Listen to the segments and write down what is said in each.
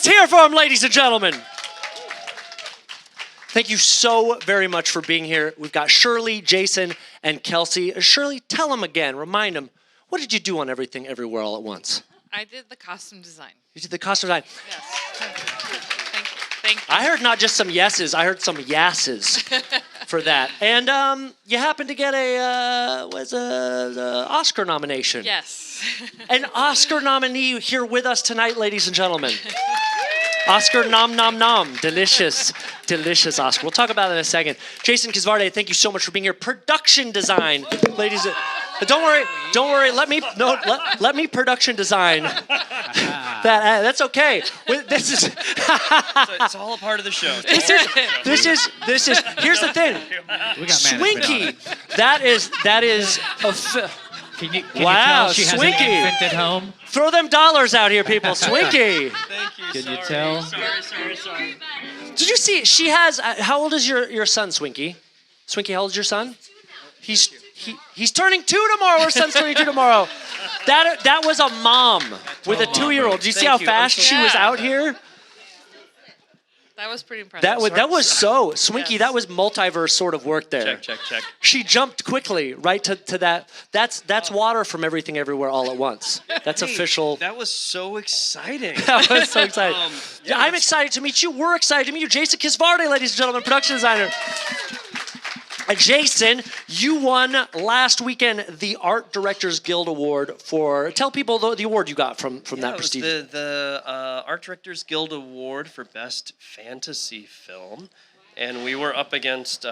hear for him, ladies and gentlemen. Thank you so very much for being here. We've got Shirley, Jason, and Kelsi. Shirley, tell them again, remind them, what did you do on Everything Everywhere All at Once? I did the costume design. You did the costume design? Yes. Thank you. I heard not just some yeses, I heard some yasses for that. And you happened to get a Oscar nomination. Yes. An Oscar nominee here with us tonight, ladies and gentlemen. Oscar nom nom nom. Delicious, delicious Oscar. We'll talk about it in a second. Jason Kisvarday, thank you so much for being here. Production design, ladies. Don't worry. Let me production design. That's okay. This is. It's all a part of the show. This is. Here's the thing. We got Swinky. That is a. Can you Wow, tell she has Swinky. an infant at home? Throw them dollars out here, people. Swinky. Thank you. Can you tell? Sorry. Did you see? She has. How old is your son, Swinky? Swinky, how old is your son? He's turning 2 tomorrow. Our son's turning 2 tomorrow. That was a mom with a 2-year-old. Do you see how fast she was out here? That was pretty impressive. That was so Swinky. Yes. That was multiverse sort of work there. Check. She jumped quickly right to that. That's water from Everything Everywhere All at Once. That's official. That was so exciting. That was so exciting. I'm excited to meet you. We're excited to meet you, Jason Kisvarday, ladies and gentlemen, production designer. Jason, you won last weekend the Art Directors Guild Award for. Tell people the award you got from that prestige. It was the Art Directors Guild Award for Best Fantasy Film, and we were up against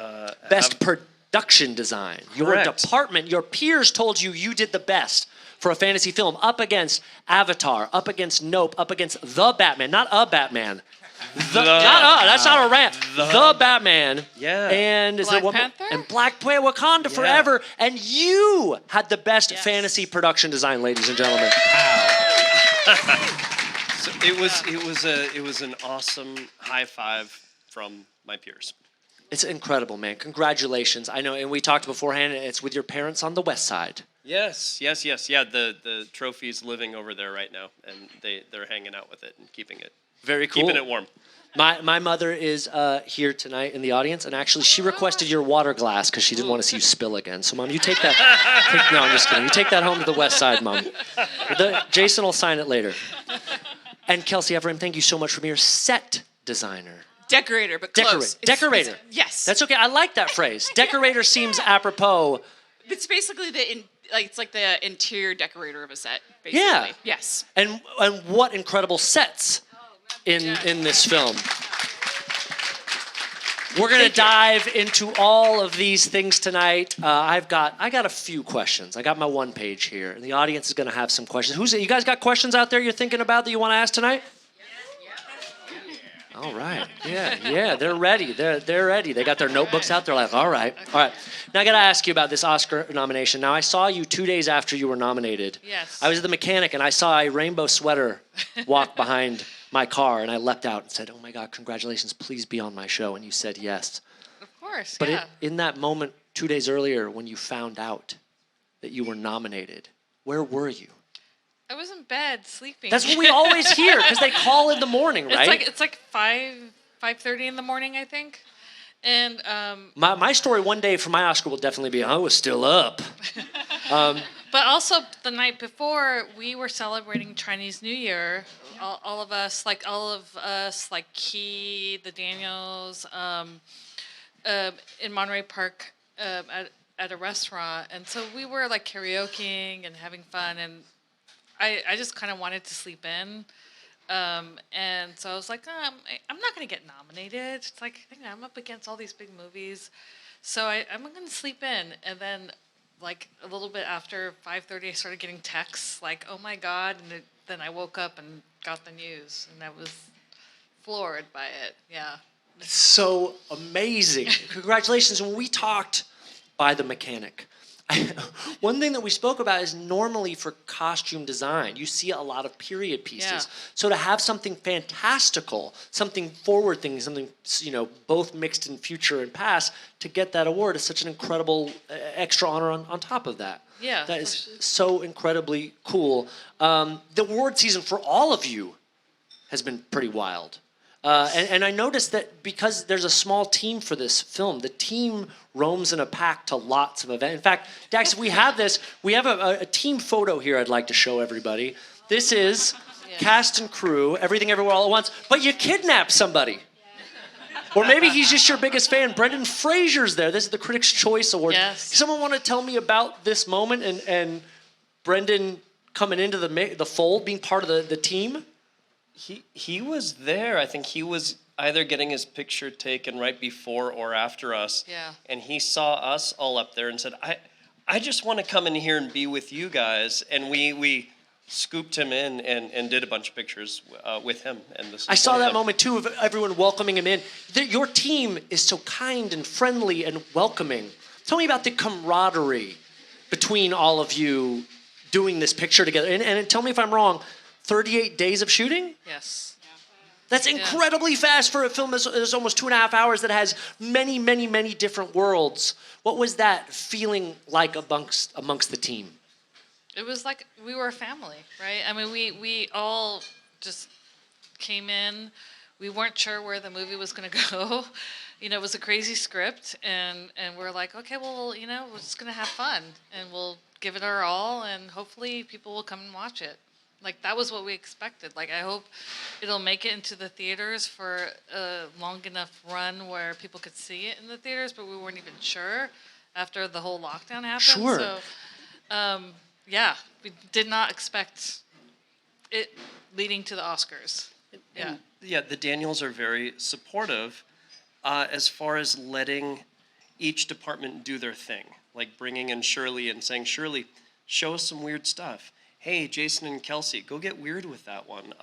Best Production Design. Correct. Your department, your peers told you did the best for a fantasy film, up against Avatar, up against Nope, up against The Batman, not a Batman. That's not a rant. The Batman. Yeah. And Black Panther? And Black Panther, Wakanda Forever. And you had the best fantasy production design, ladies and gentlemen. So it was an awesome high five from my peers. It's incredible, man. Congratulations. I know, and we talked beforehand, it's with your parents on the west side. Yes. Yeah, the trophy's living over there right now, and they're hanging out with it and keeping it. Very cool. Keeping it warm. My mother is here tonight in the audience, and actually she requested your water glass because she didn't want to see you spill again. So, Mom, you take that. No, I'm just kidding. You take that home to the west side, Mom. Jason will sign it later. And Kelsi Ephraim, thank you so much for being your set designer. Decorator, but close. Decorator. Yes. That's okay. I like that phrase. Decorator seems apropos. It's basically it's like the interior decorator of a set, basically. Yeah. Yes. And what incredible sets in this film. We're going to dive into all of these things tonight. I got a few questions. I got my one page here, and the audience is going to have some questions. You guys got questions out there you're thinking about that you want to ask tonight? All right. Yeah, they're ready. They're ready. They got their notebooks out. They're like, all right. Now I got to ask you about this Oscar nomination. Now I saw you 2 days after you were nominated. Yes. I was at the mechanic and I saw a rainbow sweater walk behind my car, and I leapt out and said, "Oh my God, congratulations! Please be on my show." And you said yes. Of course. But yeah. in that moment 2 days earlier, when you found out that you were nominated, where were you? I was in bed sleeping. That's what we always hear because they call in the morning, right? It's like 5:30 in the morning, I think. And my story one day for my Oscar will definitely be I was still up. But also the night before, we were celebrating Chinese New Year. All of us, like Key, the Daniels, in Monterey Park at a restaurant, and so we were like karaokeing and having fun, and I just kind of wanted to sleep in. And so I was like, I'm not going to get nominated. It's like, I'm up against all these big movies. So I'm going to sleep in. And then, like, a little bit after 5:30, I started getting texts like, oh, my God. And then I woke up and got the news. And I was floored by it. Yeah. It's so amazing. Congratulations. When we talked by the mechanic, one thing that we spoke about is normally for costume design, you see a lot of period pieces. Yeah. So to have something fantastical, something forward thinking, something, both mixed in future and past, to get that award is such an incredible extra honor on top of that. Yeah. That is so incredibly cool. The award season for all of you has been pretty wild. And I noticed that because there's a small team for this film, the team roams in a pack to lots of events. In fact, Dax, we have a team photo here I'd like to show everybody. This is cast and crew, everything everywhere all at once, but you kidnapped somebody. Or maybe he's just your biggest fan. Brendan Fraser's there. This is the Critics' Choice Award. Yes. Does someone want to tell me about this moment and Brendan coming into the fold, being part of the team? He was there. I think he was either getting his picture taken right before or after us. Yeah. And he saw us all up there and said, I just want to come in here and be with you guys. And we scooped him in and did a bunch of pictures with him. And this I saw that moment too of everyone welcoming him in. Your team is so kind and friendly and welcoming. Tell me about the camaraderie between all of you doing this picture together. And tell me if I'm wrong, 38 days of shooting? Yes. That's incredibly fast for a film that's almost 2.5 hours that has many, many, many different worlds. What was that feeling like amongst the team? It was like we were a family, right? I mean, we all just came in. We weren't sure where the movie was going to go. You know, it was a crazy script, and we're like, okay, well, you know, we're just going to have fun, and we'll give it our all, and hopefully people will come and watch it. Like, that was what we expected. Like, I hope it'll make it into the theaters for a long enough run where people could see it in the theaters, but we weren't even sure after the whole lockdown happened. Sure. So, yeah, we did not expect it leading to the Oscars. Yeah. Yeah, the Daniels are very supportive as far as letting each department do their thing. Like bringing in Shirley and saying, Shirley, show us some weird stuff. Hey, Jason and Kelsey, go get weird with that one.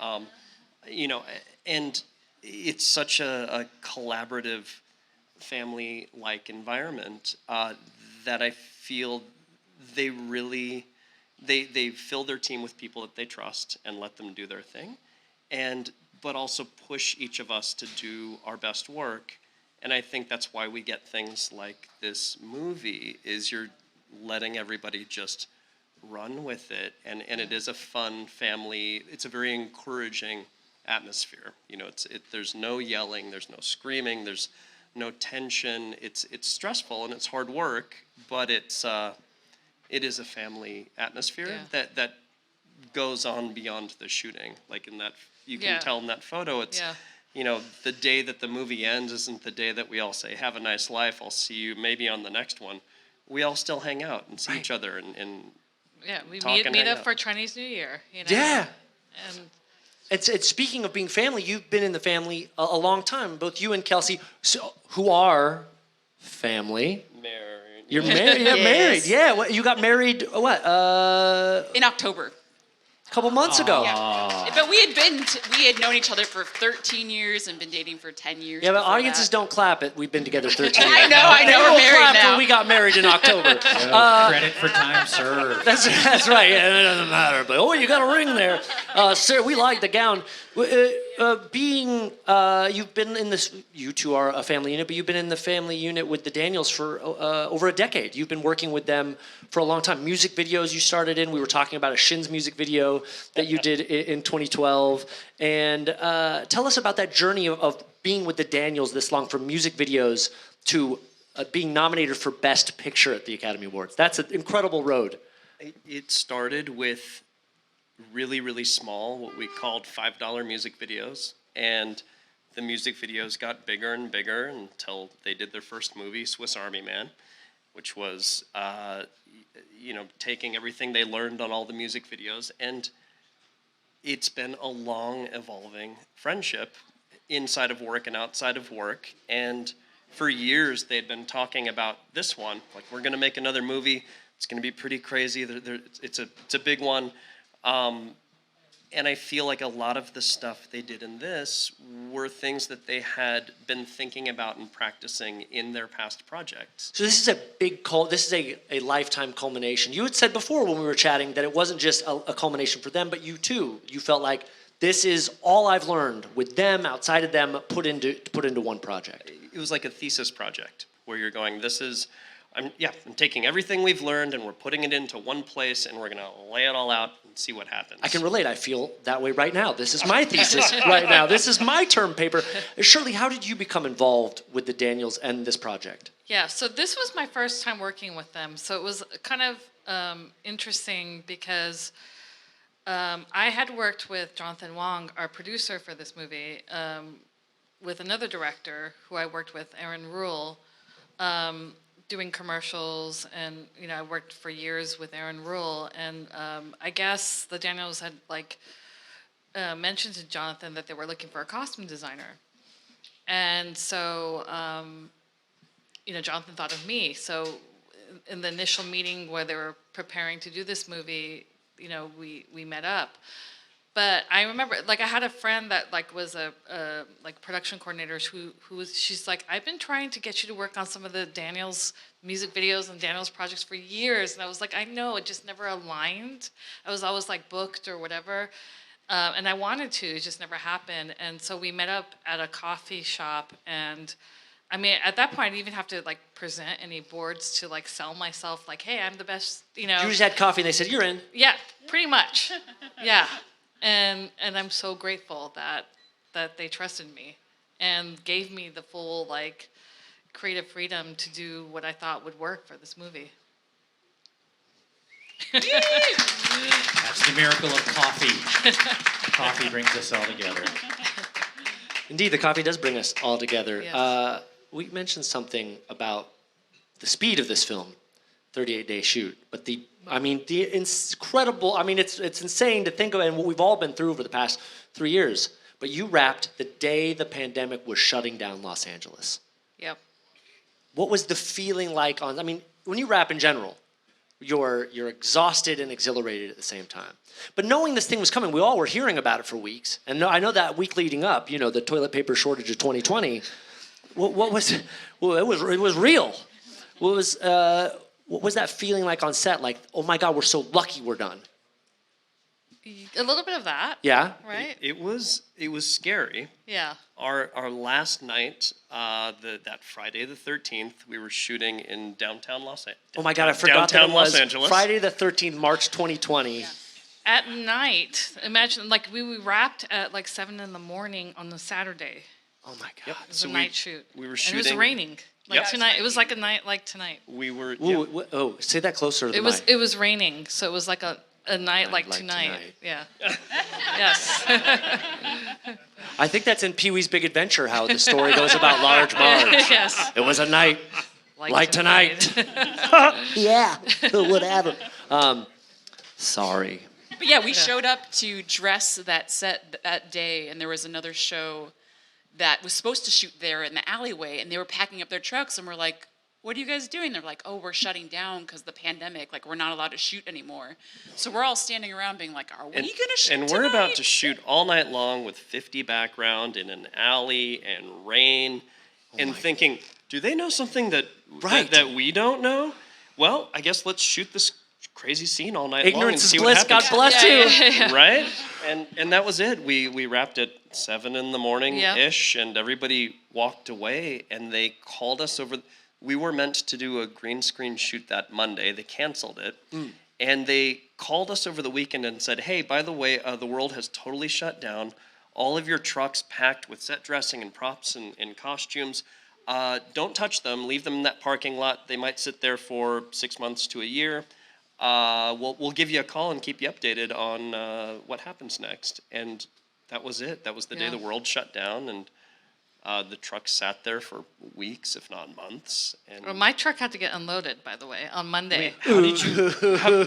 You know, and it's such a collaborative, family-like environment that I feel they really, they fill their team with people that they trust and let them do their thing, but also push each of us to do our best work. And I think that's why we get things like this movie, is you're letting everybody just run with it, and it is a fun family. It's a very encouraging atmosphere. You know, there's no yelling, there's no screaming, there's no tension. It's stressful and it's hard work, but it is a family atmosphere that goes on beyond the shooting. Like in that, you can tell in that photo, it's you know, the day that the movie ends isn't the day that we all say, have a nice life, I'll see you maybe on the next one. We all still hang out and see each other and yeah, we talk and meet hang up out. for Chinese New Year. You know? Yeah. And It's speaking of being family, you've been in the family a long time, both you and Kelsey, who are family. married. You're married. Yeah, Yes. married. Yeah. What, you got married? What? In October. A couple months ago. Yeah. But we had known each other for 13 years and been dating for 10 years. Yeah, but before audiences that. don't clap it. We've been together 13 years. I know. They We're will married clap now. when we got married in October. Credit for time served. That's right. Yeah, it doesn't matter. But you got a ring there, Sarah. We like the gown. You've been in this. You two are a family unit, but you've been in the family unit with the Daniels for over a decade. You've been working with them for a long time. Music videos you started in. We were talking about a Shins music video that you did in 2012. And tell us about that journey of being with the Daniels this long, from music videos to being nominated for Best Picture at the Academy Awards. That's an incredible road. It started with really, really small, what we called $5 music videos. And the music videos got bigger and bigger until they did their first movie, Swiss Army Man, which was, taking everything they learned on all the music videos. And it's been a long, evolving friendship inside of work and outside of work. And for years, they'd been talking about this one. Like, we're going to make another movie. It's going to be pretty crazy. It's a big one. And I feel like a lot of the stuff they did in this were things that they had been thinking about and practicing in their past projects. So this is a big this is a lifetime culmination. You had said before when we were chatting that it wasn't just a culmination for them, but you too. You felt like this is all I've learned with them, outside of them, put into one project. It was like a thesis project where you're going, this is I'm taking everything we've learned and we're putting it into one place and we're gonna lay it all out and see what happens. I can relate. I feel that way right now. This is my thesis right now. This is my term paper. Shirley, how did you become involved with the Daniels and this project? Yeah, so this was my first time working with them. So it was kind of interesting because I had worked with Jonathan Wong, our producer for this movie, with another director who I worked with, Aaron Rule, doing commercials, and I worked for years with Aaron Rule, and I guess the Daniels had mentioned to Jonathan that they were looking for a costume designer, and so Jonathan thought of me. So in the initial meeting where they were preparing to do this movie, we met up. But I remember, I had a friend that was a production coordinator she's like, I've been trying to get you to work on some of the Daniels music videos and Daniels projects for years, and I was like, I know, it just never aligned. I was always booked or whatever, and I wanted to, it just never happened. And so we met up at a coffee shop, and I mean, at that point, I didn't even have to present any boards to sell myself. Hey, I'm the best. You just had coffee, and they said, "You're in." Yeah, pretty much. Yeah. And I'm so grateful that they trusted me and gave me the full creative freedom to do what I thought would work for this movie. That's the miracle of coffee. Coffee brings us all together. Indeed, the coffee does bring us all together. Yes. We mentioned something about the speed of this film, 38-day shoot, but the incredible, it's insane to think of, and what we've all been through over the past 3 years, but you wrapped the day the pandemic was shutting down Los Angeles. Yep. What was the feeling like when you wrap in general, you're exhausted and exhilarated at the same time. But knowing this thing was coming, we all were hearing about it for weeks. And I know that week leading up, the toilet paper shortage of 2020, what was it was real. What was that feeling like on set? Oh my God, we're so lucky we're done. A little bit of that. Yeah. Right? It was scary. Yeah. Our last night, that Friday the 13th, we were shooting in downtown Los Angeles. Oh my God, I forgot that it was Los Angeles. Friday the 13th, March 2020. Yeah. At night, imagine we wrapped at 7 in the morning on the Saturday. Oh my God. Yep. It was a night shoot. We were And shooting. it was raining. Tonight. It was a night like tonight. We were. Ooh, say that closer to the mic. It was raining, so it was a night like tonight. Yeah. Yes. I think that's in Pee-wee's Big Adventure, how the story goes about Large Marge. Yes. It was a night like tonight. Yeah, whatever. Sorry. But yeah, we showed up to dress that set that day, and there was another show that was supposed to shoot there in the alleyway, and they were packing up their trucks, and we're like, what are you guys doing? They're like, oh, we're shutting down because the pandemic, we're not allowed to shoot anymore. So we're all standing around being like, are we going to shoot And we're about to shoot all night long with 50 background in an alley and rain, and thinking, do they know something that we don't know? Well, I guess let's shoot this crazy scene all night long and Ignorance see is what bliss. happens. God bless you. Right? And that was it. We wrapped at 7 in the morning-ish, and everybody walked away, and they called us over. We were meant to do a green screen shoot that Monday. They canceled it. And they called us over the weekend and said, hey, by the way, the world has totally shut down. All of your trucks packed with set dressing and props and costumes. Don't touch them. Leave them in that parking lot. They might sit there for 6 months to a year. We'll give you a call and keep you updated on what happens next. And that was it. That was the day the world shut down, and the truck sat there for weeks, if not months. And Well, my truck had to get unloaded, by the way, on Monday. how did you?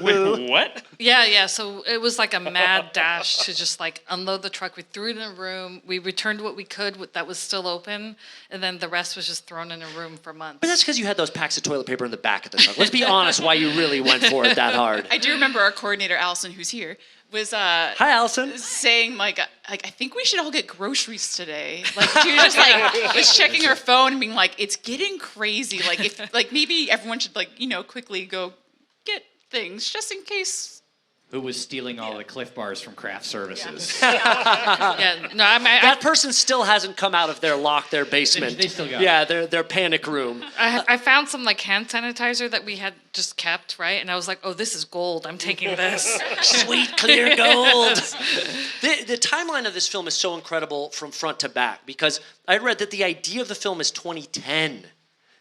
Wait, what? Yeah. So it was a mad dash to just unload the truck. We threw it in a room. We returned what we could that was still open, and then the rest was just thrown in a room for months. But that's because you had those packs of toilet paper in the back of the truck. Let's be honest why you really went for it that hard. I do remember our coordinator, Allison, who's here, was Hi, Allison. saying I think we should all get groceries today. She was just was checking her phone and being like, it's getting crazy. If maybe everyone should quickly go get things just in case Who was stealing all the Cliff Bars from craft services? Yeah, no, That person still hasn't come out of their basement. They still got yeah, their panic room. I found some like hand sanitizer that we had just kept, right? And I was like, oh, this is gold. I'm taking this. Sweet clear gold. The timeline of this film is so incredible from front to back because I read that the idea of the film is 2010.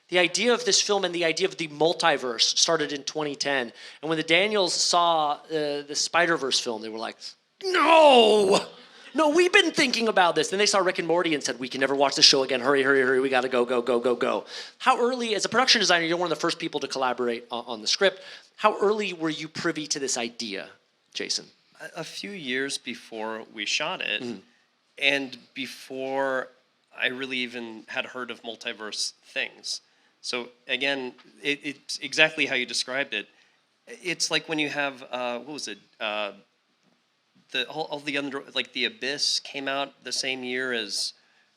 The idea of this film and the idea of the multiverse started in 2010. And when the Daniels saw the Spider-Verse film, they were like, no, we've been thinking about this. Then they saw Rick and Morty and said, we can never watch the show again. Hurry, hurry, hurry. We got to go. How early, as a production designer, you're one of the first people to collaborate on the script. How early were you privy to this idea, Jason? A few years before we shot it, and before I really even had heard of multiverse things. So again, it's exactly how you described it. It's like when you have what was it? The Abyss came out the same year as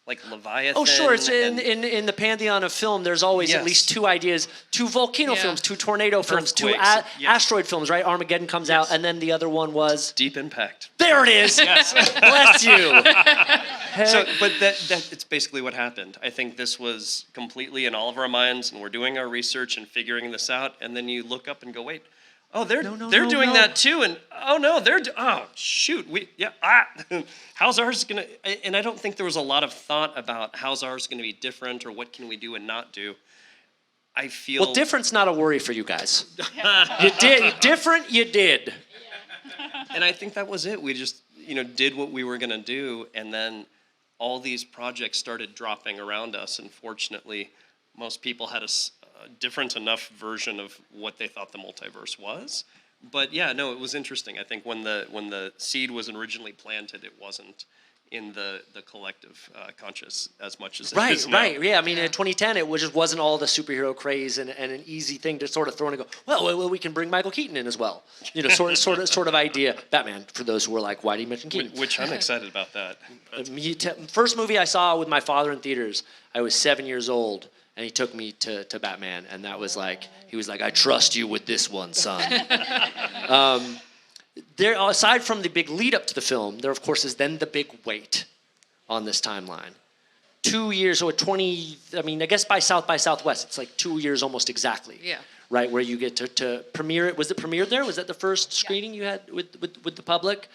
like Leviathan. Oh, sure. It's in the pantheon of film. There's always at least two ideas: two volcano films, two tornado films, two asteroid films. Right? Armageddon comes out, and then the other one was Deep Impact. There it is. Yes. Bless you. So, but that it's basically what happened. I think this was completely in all of our minds, and we're doing our research and figuring this out. And then you look up and go, wait, oh, they're doing that too, and shoot, how's ours gonna? And I don't think there was a lot of thought about how's ours gonna be different or what can we do and not do. I feel well, different's not a worry for you guys. You did. And I think that was it. We just did what we were gonna do, and then all these projects started dropping around us, and fortunately, most people had a different enough version of what they thought the multiverse was. But yeah, no, it was interesting. I think when the seed was originally planted, it wasn't in the collective conscious as much as it is now. Right. Yeah, I mean, in 2010, it just wasn't all the superhero craze and an easy thing to sort of throw in and go, well, we can bring Michael Keaton in as well. Sort of idea. Batman, for those who were like, why do you mention Keaton? Which I'm excited about that. First movie I saw with my father in theaters, I was 7 years old. And he took me to Batman, and that was like, he was like, I trust you with this one, son. There, aside from the big lead up to the film, there of course is then the big wait on this timeline. 2 years or 20, I mean, I guess by South by Southwest, it's like 2 years almost exactly. Yeah. Right, where you get to premiere it. Was it premiered there? Was that the first screening you had with the public?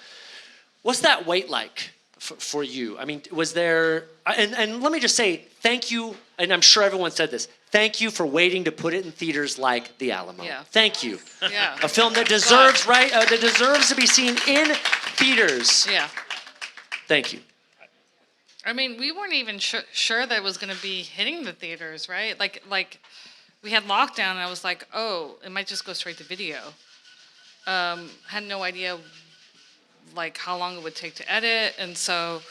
What's that wait like for you? I mean, was there, and let me just say, thank you, and I'm sure everyone said this, thank you for waiting to put it in theaters like the Alamo. Yeah. Thank you. Yeah. A film that deserves, that deserves to be seen in theaters. Yeah. Thank you. I mean, we weren't even sure that it was going to be hitting the theaters, right? Like we had lockdown, and I was like, oh, it might just go straight to video. Had no idea like how long it would take to edit, and so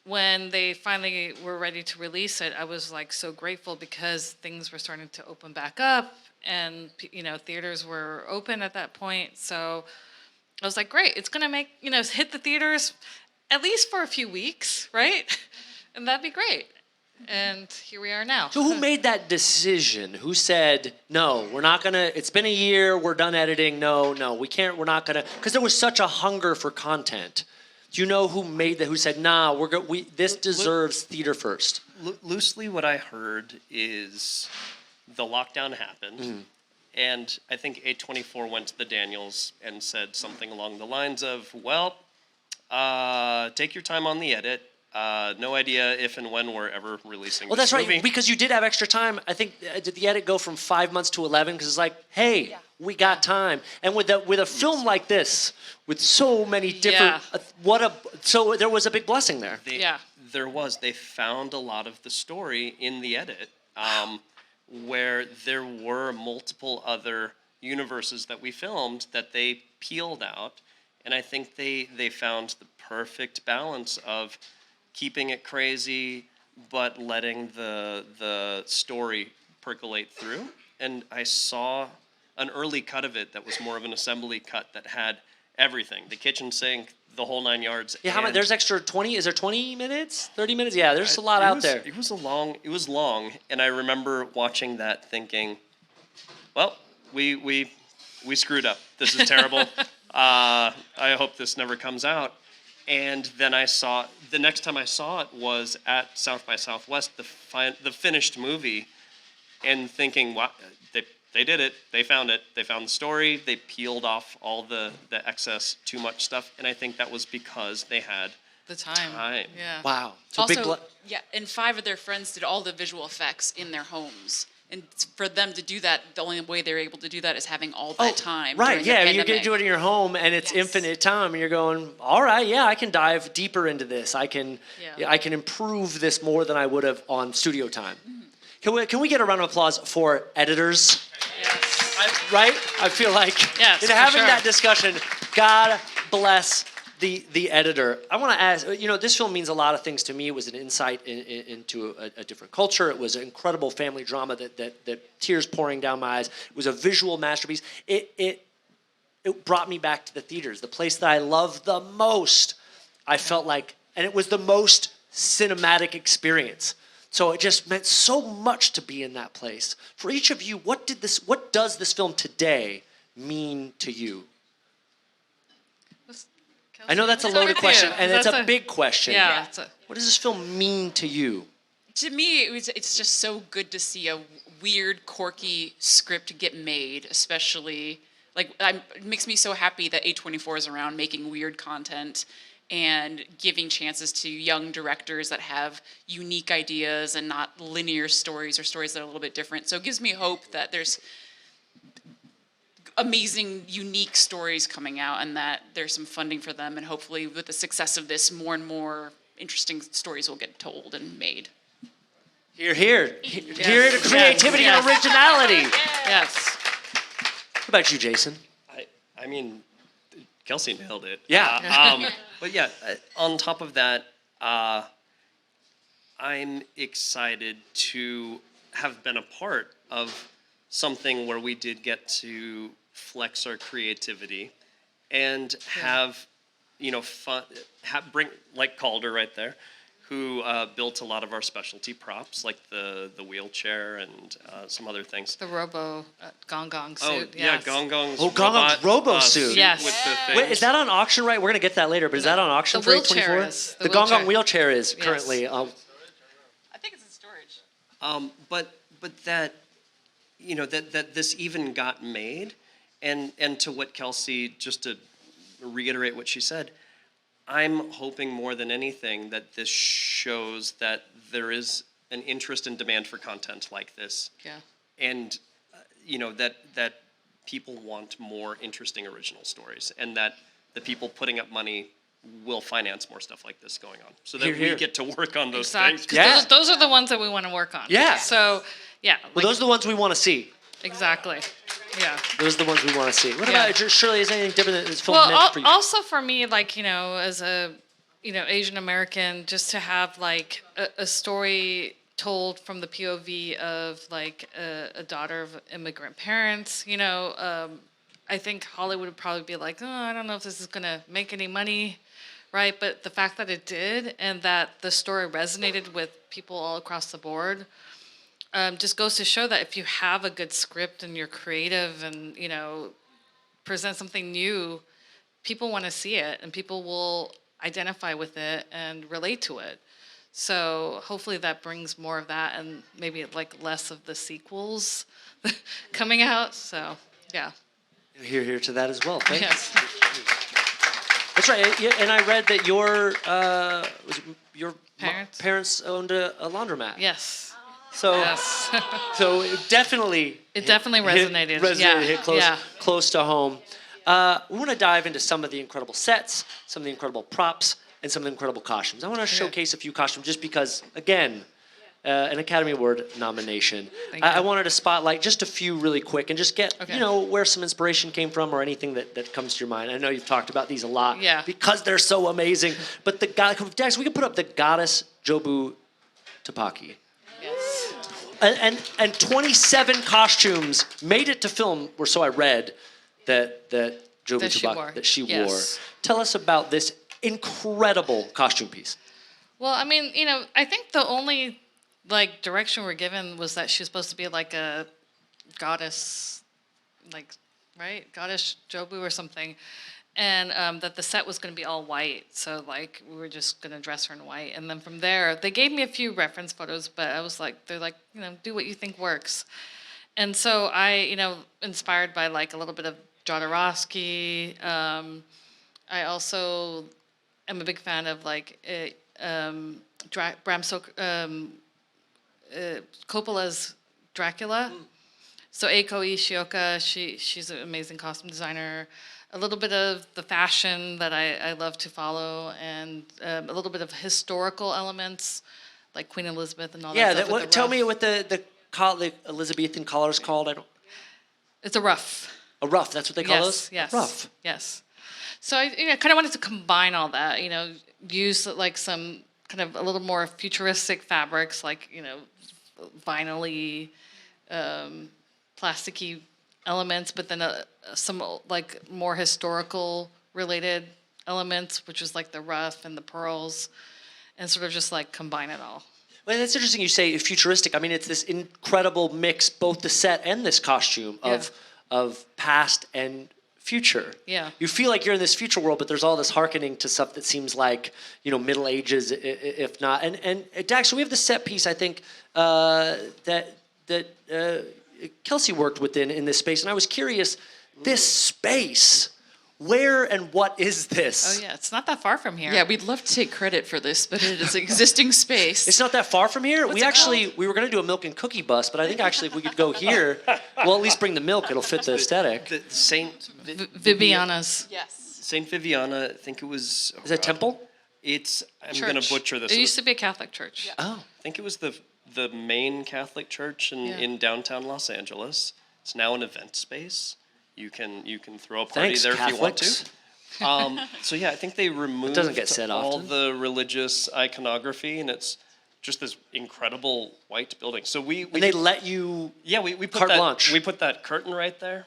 when they finally were ready to release it, I was like so grateful because things were starting to open back up, and theaters were open at that point. So I was like, great, it's gonna make hit the theaters at least for a few weeks, right? And that'd be great. And here we are now. So who made that decision? Who said, no, we're not gonna, it's been a year, we're done editing, no, we can't, we're not gonna, because there was such a hunger for content. Do you know who made that, who said, nah, this deserves theater first? Loosely what I heard is the lockdown happened, and I think A24 went to the Daniels and said something along the lines of, well, take your time on the edit. No idea if and when we're ever releasing this movie. Right, because you did have extra time. I think, did the edit go from 5 months to 11? Because it's like, hey, we got time. And with a film like this, with so many different, so there was a big blessing there. There was. They found a lot of the story in the edit, where there were multiple other universes that we filmed that they peeled out. And I think they found the perfect balance of keeping it crazy, but letting the story percolate through. And I saw an early cut of it that was more of an assembly cut that had everything, the kitchen sink, the whole 9 yards. Yeah, how much? There's extra 20. Is there 20 minutes? 30 minutes? Yeah, there's a lot out there. It was long, and I remember watching that thinking, well, we screwed up. This is terrible. I hope this never comes out. And then the next time I saw it was at South by Southwest, the finished movie, and thinking, wow, they did it. They found it. They found the story. They peeled off all the excess, too much stuff. And I think that was because they had The time. Yeah. Wow. So Also, yeah, and 5 of their friends did all the visual effects in their homes. And for them to do that, the only way they're able to do that is having all that time. Right, during the yeah, you're going to pandemic. do it in your home, and it's Yes. infinite time, and you're going, all right, yeah, I can dive deeper into this. I can improve this more than I would have on studio time. Can we get a round of applause for editors? Yes. Right? I feel like Yes, in for having sure. that discussion, God bless the editor. I want to ask, this film means a lot of things to me. It was an insight into a different culture. It was an incredible family drama that tears pouring down my eyes. It was a visual masterpiece. It brought me back to the theaters, the place that I love the most. I felt like, and it was the most cinematic experience. So it just meant so much to be in that place. For each of you, what does this film today mean to you? I know that's a loaded question, and it's a big question. Yeah. What does this film mean to you? To me, it's just so good to see a weird, quirky script get made, especially, it makes me so happy that A24 is around making weird content and giving chances to young directors that have unique ideas and not linear stories or stories that are a little bit different. So it gives me hope that there's amazing, unique stories coming out and that there's some funding for them. And hopefully with the success of this, more and more interesting stories will get told and made. Here to creativity and originality. Yes. What about you, Jason? I mean, Kelsey nailed it. Yeah. But yeah, on top of that, I'm excited to have been a part of something where we did get to flex our creativity and have, fun, bring, like Calder right there, who built a lot of our specialty props, like the wheelchair and some other things. The Gong Gong suit. Oh, yeah, yes. Gong Gong's Oh, Gong Gong's robo suit. Yes. With the things. Wait, is that on auction right? We're going to get that later, but is that on auction The for wheelchair A24? is. The Gong Gong wheelchair is currently. I think it's in storage. But that, that this even got made, and to what Kelsey, just to reiterate what she said, I'm hoping more than anything that this shows that there is an interest and demand for content like this. Yeah. And, that people want more interesting original stories, and that the people putting up money will finance more stuff like this going on, so that we get to work on those Exactly. things. 'Cause Yeah. those are the ones that we want to work on. Yeah. So, yeah. Well, those are the ones we want to see. Exactly. Yeah. Those are the ones we want to see. What Yeah. about Shirley? Is anything different that this film Well, meant for you? also for me, as a, Asian American, just to have a story told from the POV of a daughter of immigrant parents. I think Hollywood would probably be like, oh, I don't know if this is gonna make any money, right? But the fact that it did and that the story resonated with people all across the board. Just goes to show that if you have a good script and you're creative and, present something new, people want to see it and people will identify with it and relate to it. So hopefully that brings more of that and maybe less of the sequels coming out. So, yeah. Here to that as well. Thank you. Yes. That's right. Yeah, and I read that your Parents? owned a laundromat. Yes. So, Yes. so it definitely resonated. Hit close to home. We want to dive into some of the incredible sets, some of the incredible props, and some of the incredible costumes. I want to showcase a few costumes just because, again, an Academy Award nomination. I wanted to spotlight just a few really quick and just get, where some inspiration came from or anything that comes to your mind. I know you've talked about these a lot because they're so amazing. But Dex, we can put up the goddess Jobu Tupaki. Yes. And 27 costumes made it to film, or so I read, that Jobu Tupaki that she wore. Tell us about this incredible costume piece. Well, I mean, I think the only direction we're given was that she was supposed to be a goddess, right? Goddess Jobu or something. and that the set was going to be all white. So like we were just going to dress her in white, and then from there they gave me a few reference photos, but I was like, they're like, do what you think works. And so I, inspired by like a little bit of Jodorowsky. I also am a big fan of like Bram Stoker, Coppola's Dracula. So Eiko Ishioka, she's an amazing costume designer. A little bit of the fashion that I love to follow, and a little bit of historical elements, like Queen Elizabeth and all that stuff. Yeah, tell me what the Elizabethan collar is called. It's a ruff. A ruff, that's what they call those? Yes, A ruff. yes. So I kind of wanted to combine all that, use like some kind of a little more futuristic fabrics, like, vinyl-y, plasticky elements, but then some like more historical related elements, which was like the ruff and the pearls, and sort of just like combine it all. Well, that's interesting you say futuristic. I mean, it's this incredible mix, both the set and this costume of past and future. Yeah. You feel like you're in this future world, but there's all this hearkening to stuff that seems like, Middle Ages, if not. And Dax, so we have the set piece, I think, that Kelsi worked within in this space, and I was curious, this space, where and what is this? Oh yeah, it's not that far from here. Yeah, we'd love to take credit for this, but it is existing space. It's not that far from here. What's it called? We were going to do a milk and cookie bus, but I think actually if we could go here, we'll at least bring the milk. It'll fit the aesthetic. The Saint Viviana's. Yes. Saint Viviana, I think it was. Is that temple? I'm going to butcher this. It used to be a Catholic church. Oh. I think it was the main Catholic church in downtown Los Angeles. It's now an event space. You can throw a party Thanks, there Catholics. if you want to. So yeah, I think they removed doesn't get said all often. the religious iconography, and it's just this incredible white building. So we And they let you. we put carte that blanche. we put that curtain right there.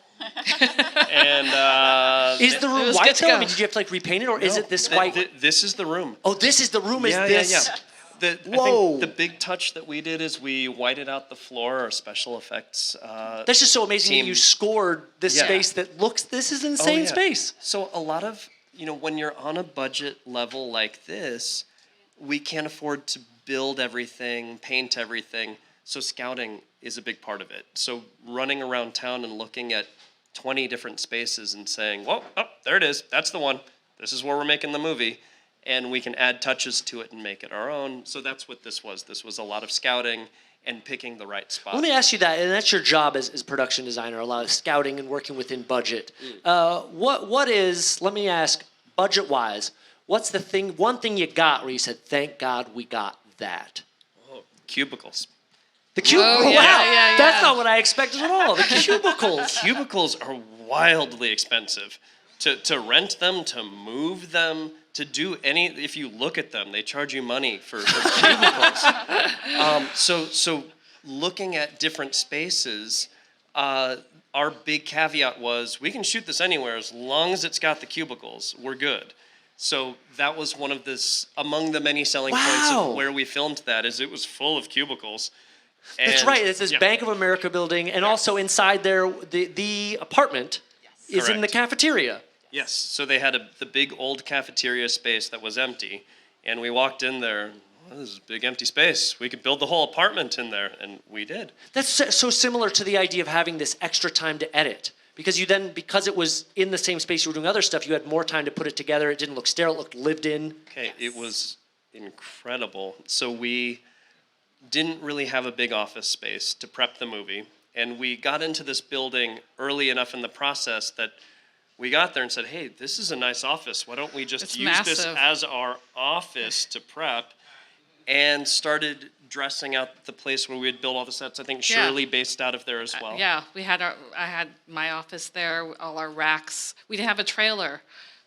And Is the room was white good to though? I go. mean, did you have to like repaint it, or is it this white? This is the room. Oh, this is the room. Is Yeah. this? I Whoa. think the big touch that we did is we whited out the floor, our special effects. That's just so amazing that Team. you scored this Yeah. space that looks. This is insane space. So a lot of, when you're on a budget level like this, we can't afford to build everything, paint everything. So scouting is a big part of it. So running around town and looking at 20 different spaces and saying, well, there it is. That's the one. This is where we're making the movie. And we can add touches to it and make it our own. So that's what this was. This was a lot of scouting and picking the right spot. Let me ask you that, and that's your job as a production designer, a lot of scouting and working within budget. What is, let me ask, budget-wise, what's the one thing you got where you said, thank God we got that? Cubicles. The cubicles. Oh, yeah, wow, yeah, that's yeah. not what I expected at all. The cubicles. Cubicles are wildly expensive. To rent them, to move them, to do if you look at them, they charge you money for cubicles. So looking at different spaces, our big caveat was we can shoot this anywhere as long as it's got the cubicles, we're good. So that was one of among the many selling points Wow. of where we filmed that, is it was full of cubicles. That's And- right. It's this yeah. Bank of America building, and also inside there, the apartment is in the Correct. cafeteria. Yes, so they had the big old cafeteria space that was empty, and we walked in there, well, this is a big empty space. We could build the whole apartment in there, and we did. That's so similar to the idea of having this extra time to edit. Because it was in the same space you were doing other stuff, you had more time to put it together. It didn't look sterile, it looked lived in. Okay, it was incredible. So we didn't really have a big office space to prep the movie, and we got into this building early enough in the process that we got there and said, hey, this is a nice office. Why don't we just It's use this massive. as our office to prep? And started dressing out the place where we had built all the sets. I think Yeah. Shirley based out of there as well. Yeah, I had my office there, all our racks. We didn't have a trailer.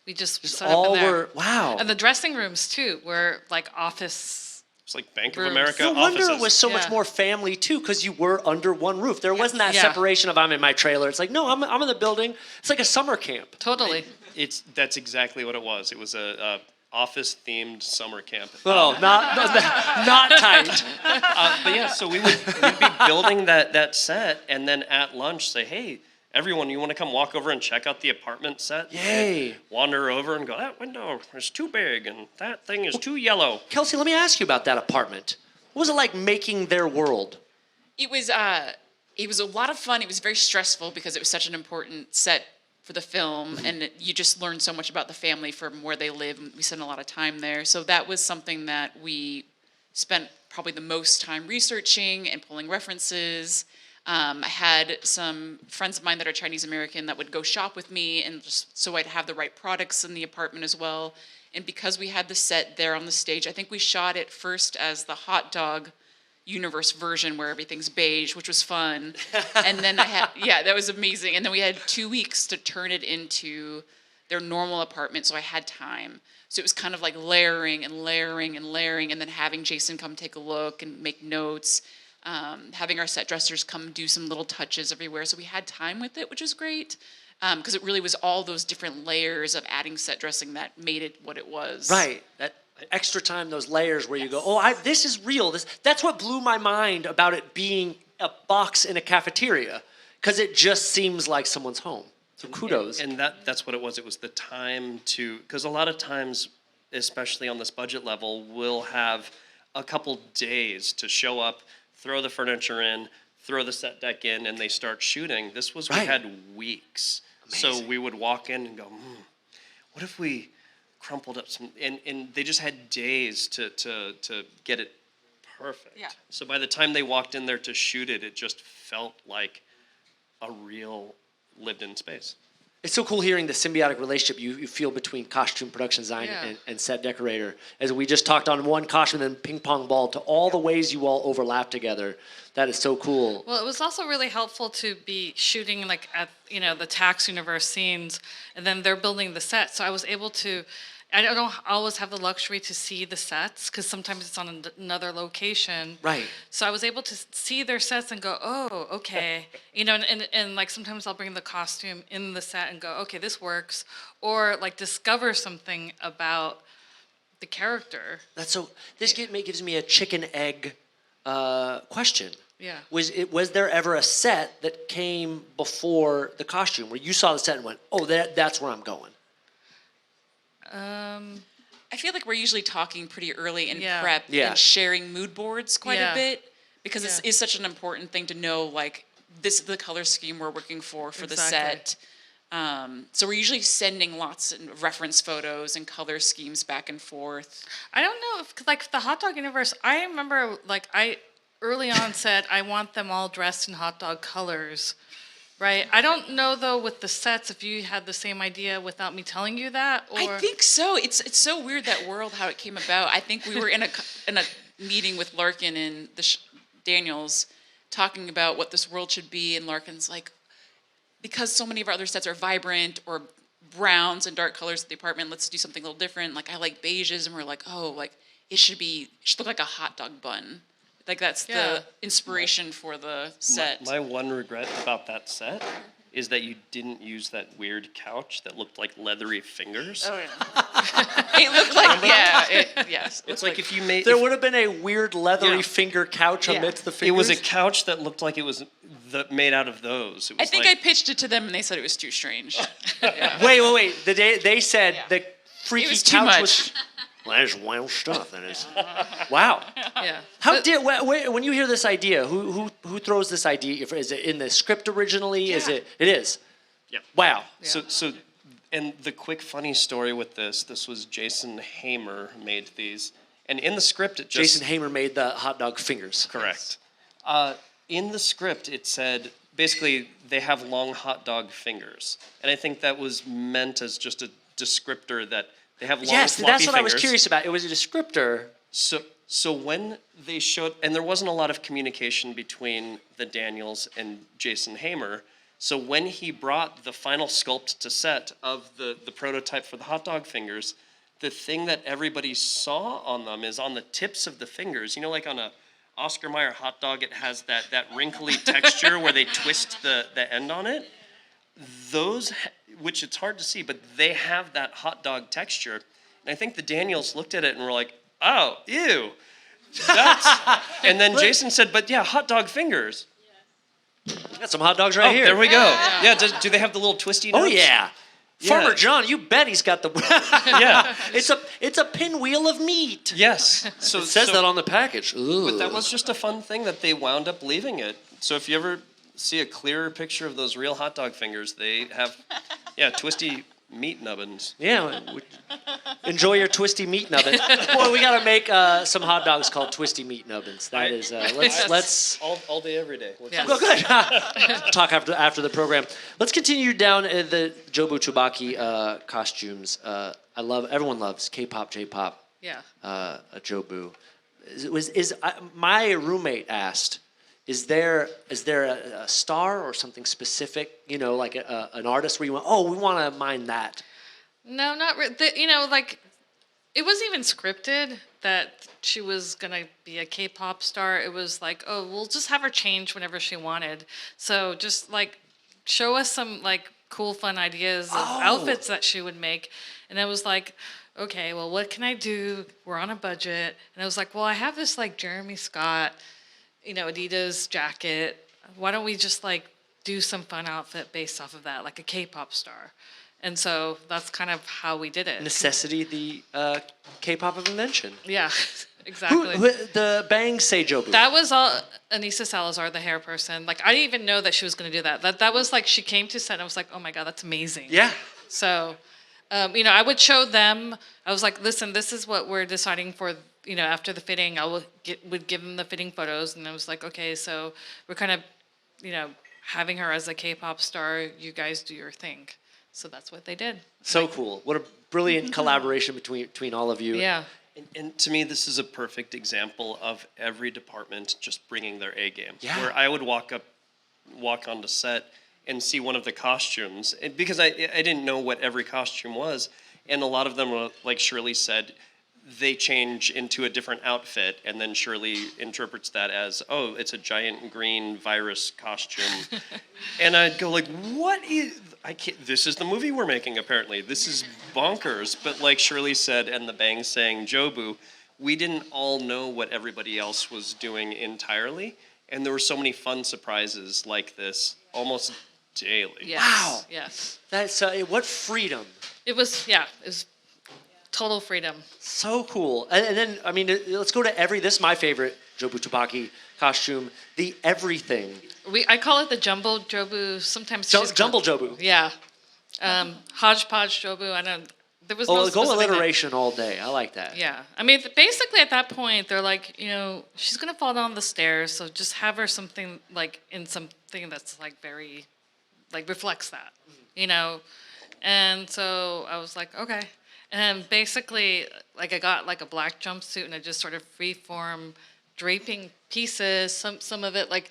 We just set up All in there. were, wow. And the dressing rooms too were like office. It's like Bank of Rooms. America No wonder offices. it was so much Yeah. more family too, because you were under one roof. There wasn't that Yeah. separation of I'm in my trailer. It's like, no, I'm in the building. It's like a summer camp. Totally. That's exactly what it was. It was a office-themed summer camp. Oh, not tight. But yeah, so we'd be building that set, and then at lunch say, hey, everyone, you want to come walk over and check out the apartment set? Yay. Wander over and go, that window is too big and that thing is too yellow. Kelsey, let me ask you about that apartment. What was it like making their world? It was a lot of fun. It was very stressful because it was such an important set for the film, and you just learn so much about the family from where they live. And we spent a lot of time there, so that was something that we spent probably the most time researching and pulling references. I had some friends of mine that are Chinese American that would go shop with me, and just so I'd have the right products in the apartment as well. And because we had the set there on the stage, I think we shot it first as the hot dog universe version where everything's beige, which was fun. And then that was amazing. And then we had 2 weeks to turn it into their normal apartment, so I had time. So it was kind of like layering and layering and layering, and then having Jason come take a look and make notes, having our set dressers come do some little touches everywhere. So we had time with it, which was great, because it really was all those different layers of adding set dressing that made it what it was. Right. That extra time, those layers where you go, this is real. That's what blew my mind about it being a box in a cafeteria, because it just seems like someone's home. So kudos. And that's what it was. It was the time to, because a lot of times, especially on this budget level, we'll have a couple days to show up, throw the furniture in, throw the set deck in, and they start shooting. This was, we had weeks. Amazing. So we would walk in and go, what if we crumpled up some, and they just had days to get it perfect. Yeah. So by the time they walked in there to shoot it, it just felt like a real lived-in space. It's so cool hearing the symbiotic relationship you feel between costume production design and set decorator. As we just talked on one costume and then ping pong ball to all the ways you all overlap together. That is so cool. Well, it was also really helpful to be shooting like at the tax universe scenes, and then they're building the set. So I was able to. I don't always have the luxury to see the sets because sometimes it's on another location. Right. So I was able to see their sets and go, oh, okay. And like sometimes I'll bring the costume in the set and go, okay, this works. Or like discover something about the character. This gives me a chicken egg question. Yeah. Was there ever a set that came before the costume where you saw the set and went, oh, that's where I'm going? I feel like we're usually talking pretty early in prep Yeah. and sharing mood boards quite a bit, because Yeah. it is such an important thing to know, like, this is the color scheme we're working for the set. So we're usually sending lots of reference photos and color schemes back and forth. I don't know if like the hot dog universe, I remember like I early on said I want them all dressed in hot dog colors. Right. I don't know though with the sets if you had the same idea without me telling you that. Or I think so. It's so weird, that world, how it came about. I think we were in a meeting with Larkin and the Daniels talking about what this world should be, and Larkin's like, because so many of our other sets are vibrant or browns and dark colors at the apartment, let's do something a little different. Like I like beiges, and we're like, oh, like it should look like a hot dog bun. Like that's the inspiration for the set. My one regret about that set is that you didn't use that weird couch that looked like leathery fingers. Oh yeah. It looked like yes. It's like if you made There would have been a weird leathery finger couch amidst the fingers. it was a couch that looked like it was made out of those. It was I think like, I pitched it to them and they said it was too strange. Wait. They said the freaky It was too couch much. was. Well, that is wild stuff. That is. Wow. yeah. When you hear this idea, who throws this idea? Is it in the script originally? Is it? It is. Yeah. Wow. So, and the quick funny story with this was Jason Hamer made these, and in the script it just Jason Hamer made the hot dog fingers. correct. In the script it said basically they have long hot dog fingers, and I think that was meant as just a descriptor that they have long Yes, floppy that's what fingers. I was curious about. It was a descriptor. So when they showed, and there wasn't a lot of communication between the Daniels and Jason Hamer, so when he brought the final sculpt to set of the prototype for the hot dog fingers, the thing that everybody saw on them is on the tips of the fingers. You know, like on a Oscar Mayer hot dog, it has that wrinkly texture where they twist the end on it. Those, which it's hard to see, but they have that hot dog texture. And I think the Daniels looked at it and were like, oh, ew. That's... And then Jason said, but yeah, hot dog fingers. Got some hot dogs right Oh, here. there we go. Yeah, do they have the little twisty Oh nubs? yeah. Yeah. Farmer John, you bet he's got the. Yeah. It's a pinwheel of meat. Yes. So It says that on the package. Ooh. But that was just a fun thing that they wound up leaving it. So if you ever see a clearer picture of those real hot dog fingers, they have, twisty meat nubbins. Yeah. Enjoy your twisty meat nubbin. Boy, we gotta make some hot dogs called twisty meat nubbins. That is. Let's. All day, every day. Yes. Go good. Talk after the program. Let's continue down the Jobu Chubaki costumes. Everyone loves K-pop, J-pop. Yeah. Jobu. My roommate asked, is there a star or something specific? You know, like an artist where you went, oh, we want to mine that. No, not really. Like, it wasn't even scripted that she was gonna be a K-pop star. It was like, oh, we'll just have her change whenever she wanted. So just like show us some like cool, fun ideas of outfits that she would make. And I was like, okay, well, what can I do? We're on a budget. And I was like, well, I have this like Jeremy Scott, Adidas jacket. Why don't we just like do some fun outfit based off of that, like a K-pop star? And so that's kind of how we did it. Necessity, the K-pop of invention. Yeah, exactly. The bangs say Jobu. That was all Anissa Salazar, the hair person. Like, I didn't even know that she was going to do that. That was like, she came to set and I was like, oh my God, that's amazing. Yeah. So, I would show them. I was like, listen, this is what we're deciding for, after the fitting. Would give them the fitting photos. And I was like, okay, so we're kind of, having her as a K-pop star. You guys do your thing. So that's what they did. So cool. What a brilliant collaboration between all of you. Yeah. And to me, this is a perfect example of every department just bringing their A game. Yeah. Where I would walk onto set and see one of the costumes, because I didn't know what every costume was, and a lot of them were, like Shirley said, they change into a different outfit, and then Shirley interprets that as, oh, it's a giant green virus costume. And I'd go like, what is, I can't, this is the movie we're making apparently. This is bonkers. But like Shirley said, and the Bang saying Jobu, we didn't all know what everybody else was doing entirely. And there were so many fun surprises like this almost daily. Yes. Wow. Yes. That's what freedom. It was total freedom. So cool. And then, I mean, let's go to this is my favorite Jobu Tupaki costume, the everything. I call it the jumbo Jobu. Sometimes Jumble Jobu. Yeah. Hodgepodge Jobu. There was no Go specific name. alliteration all day. I like that. Yeah. I mean, basically at that point, they're like, she's going to fall down the stairs. So just have her something like in something that's like very, like reflects that, And so I was like, okay. And basically, like I got like a black jumpsuit and I just sort of freeform draping pieces. Some of it like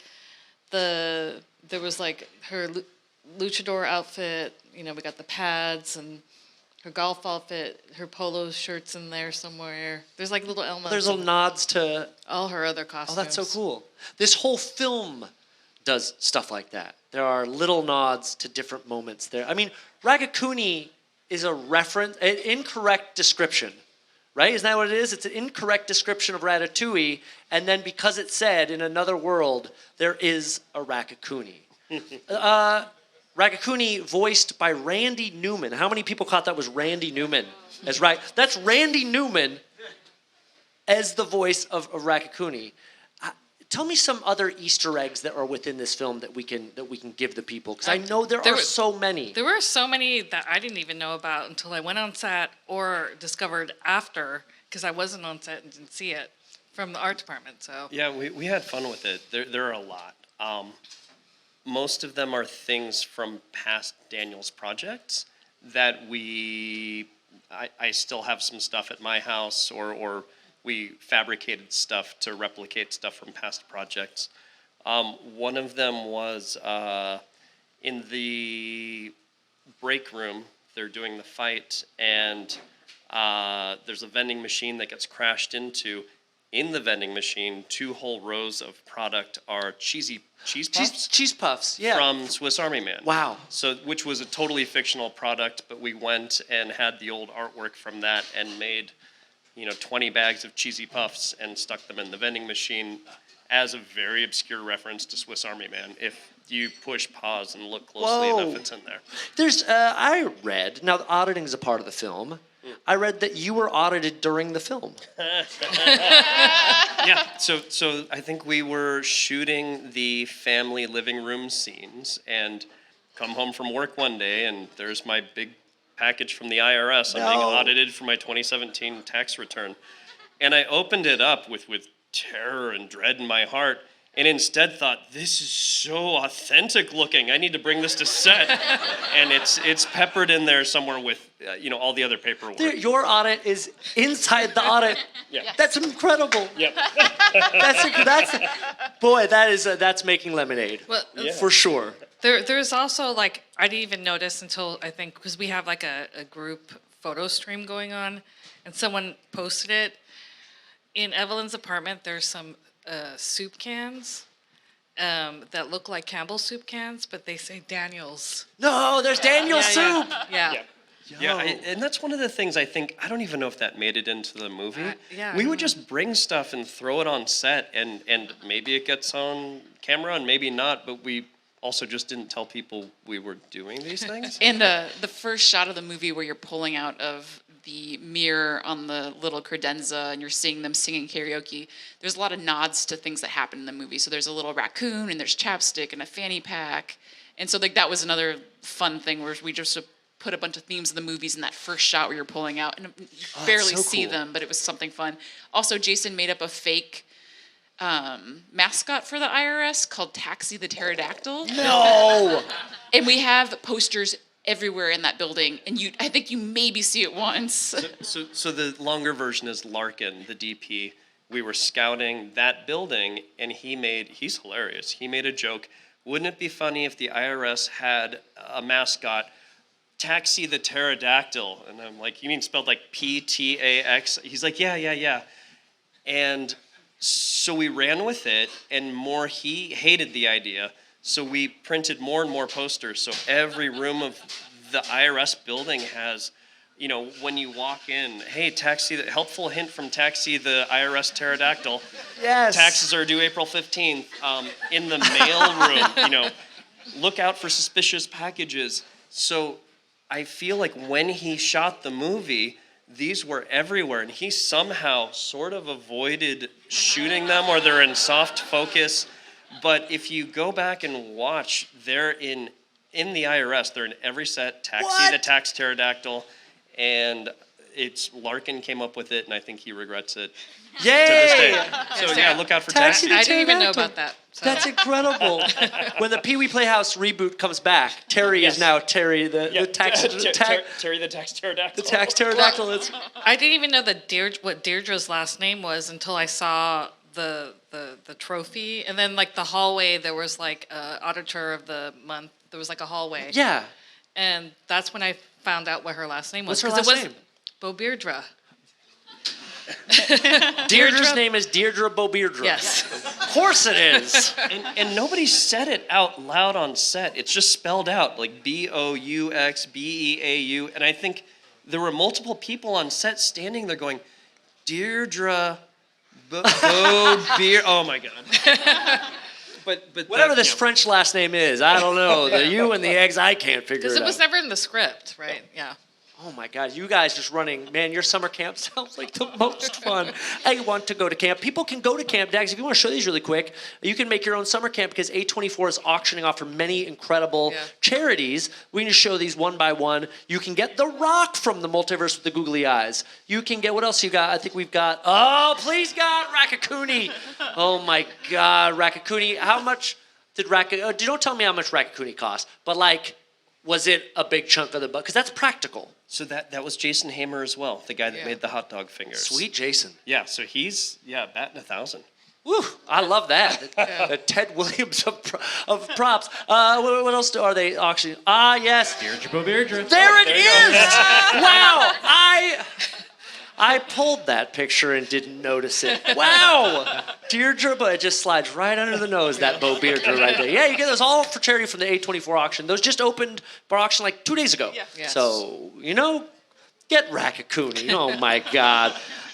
there was like her luchador outfit. We got the pads and her golf outfit, her polo shirts in there somewhere. There's like little elements. There's little nods to all her other costumes. Oh, that's so cool. This whole film does stuff like that. There are little nods to different moments there. I mean, Ragakuni is a reference, an incorrect description, right? Isn't that what it is? It's an incorrect description of Ratatouille, and then because it said in another world, there is a Ratatouille. Ratatouille voiced by Randy Newman. How many people caught that was Randy Newman? That's right. That's Randy Newman as the voice of Ratatouille. Tell me some other Easter eggs that are within this film that we can give the people, because I know there are so many. There were so many that I didn't even know about until I went on set or discovered after, because I wasn't on set and didn't see it from the art department. So yeah, we had fun with it. There are a lot. Most of them are things from past Daniel's projects that I still have some stuff at my house, or we fabricated stuff to replicate stuff from past projects. One of them was in the break room, they're doing the fight, and there's a vending machine that gets crashed into. In the vending machine, 2 whole rows of product are cheese puffs. Cheese puffs, yeah. From Swiss Army Man. Wow. So, which was a totally fictional product, but we went and had the old artwork from that and made 20 bags of cheesy puffs and stuck them in the vending machine as a very obscure reference to Swiss Army Man. If you push pause and look closely Whoa. enough, it's in there. There's, I read, now auditing is a part of the film. I read that you were audited during the film. Yeah, so I think we were shooting the family living room scenes and come home from work one day and there's my big package from the IRS. I'm being No. audited for my 2017 tax return. And I opened it up with terror and dread in my heart and instead thought, this is so authentic looking. I need to bring this to set. And it's peppered in there somewhere with all the other paperwork. Your audit is inside the audit. Yeah. That's incredible. Yep. That's making lemonade. Well, For sure. there's also like I didn't even notice until I think because we have like a group photo stream going on, and someone posted it. In Evelyn's apartment, there's some soup cans that look like Campbell's soup cans, but they say Daniel's. No, there's Daniel's soup. Yeah. Yeah, and that's one of the things I think, I don't even know if that made it into the movie. Yeah, We I would don't just bring stuff and throw it on set, and maybe it gets on camera and maybe not, but we also just didn't tell people we were doing these things. And the first shot of the movie where you're pulling out of the mirror on the little credenza and you're seeing them singing karaoke, there's a lot of nods to things that happen in the movie. So there's a little raccoon and there's chapstick and a fanny pack. And so like that was another fun thing where we just put a bunch of themes of the movies in that first shot where you're pulling out and you barely so see cool. them, but it was something fun. Also, Jason made up a fake mascot for the IRS called Taxi the Pterodactyl. No. And we have posters everywhere in that building, and I think you maybe see it once. So the longer version is Larkin, the DP. We were scouting that building, and he's hilarious. He made a joke. Wouldn't it be funny if the IRS had a mascot, Taxi the Pterodactyl? And I'm like, you mean spelled like Ptax? He's like, yeah. And so we ran with it, and he hated the idea. So we printed more and more posters. So every room of the IRS building has, when you walk in, hey, helpful hint from Taxi the IRS Pterodactyl. Yes. Taxes are due April 15th. In the mail room, look out for suspicious packages. So I feel like when he shot the movie, these were everywhere, and he somehow sort of avoided shooting them, or they're in soft focus. But if you go back and watch, they're in the IRS. They're in every set. Taxi the Tax Pterodactyl, and Larkin came up with it, and I think he regrets it to this Yay! day. So yeah, look out for Taxi Taxi. the I didn't even know Pterodactyl. about that. So. That's incredible. When the Pee Wee Playhouse reboot comes back, Terry is now Terry the tax Terry the Tax Pterodactyl. the tax pterodactyl. It's I didn't even know what Deirdre's last name was until I saw the trophy, and then like the hallway there was like auditor of the month. There was like a hallway. yeah. And that's when I found out what her last name was. What's her 'cause last it was name? Bobeirdre. Deirdre's name is Deirdre Bobeirdre. Yes. Of course it is. And nobody said it out loud on set. It's just spelled out, like Bouxbeeau. And I think there were multiple people on set standing there going, Deirdre Bobeer. Oh my God. But Whatever this French last name is, I don't know. The U and the eggs, I can't figure Because it it was out. never in the script, right? Yeah. Oh my God, you guys just running, man, your summer camp sounds like the most fun. I want to go to camp. People can go to camp, Dags. If you want to show these really quick, you can make your own summer camp because A24 is auctioning off for many incredible charities. We can just show these one by one. You can get The Rock from the Multiverse with the Googly Eyes. You can get, what else you got? I think we've got, oh, please God, Raccacoonie. Oh my God, Raccacoonie. How much did Raccacoonie, don't tell me how much Raccacoonie cost, but like, was it a big chunk of the buck? Because that's practical. So that was Jason Hamer as well, the guy that made the hot dog fingers. Sweet Jason. Yeah, so he's batting 1,000. Woo, I love that. The Ted Williams of props. What else are they auctioning? Ah, yes. Deirdre Bobeirdre. There it is. Wow. I pulled that picture and didn't notice it. Wow. Deirdre, but it just slides right under the nose, that Bobeirdre right there. Yeah, you get those all for charity from the A24 auction. Those just opened for auction like 2 days ago. Yeah. Yes. So, get Raccacoonie. Oh, my God.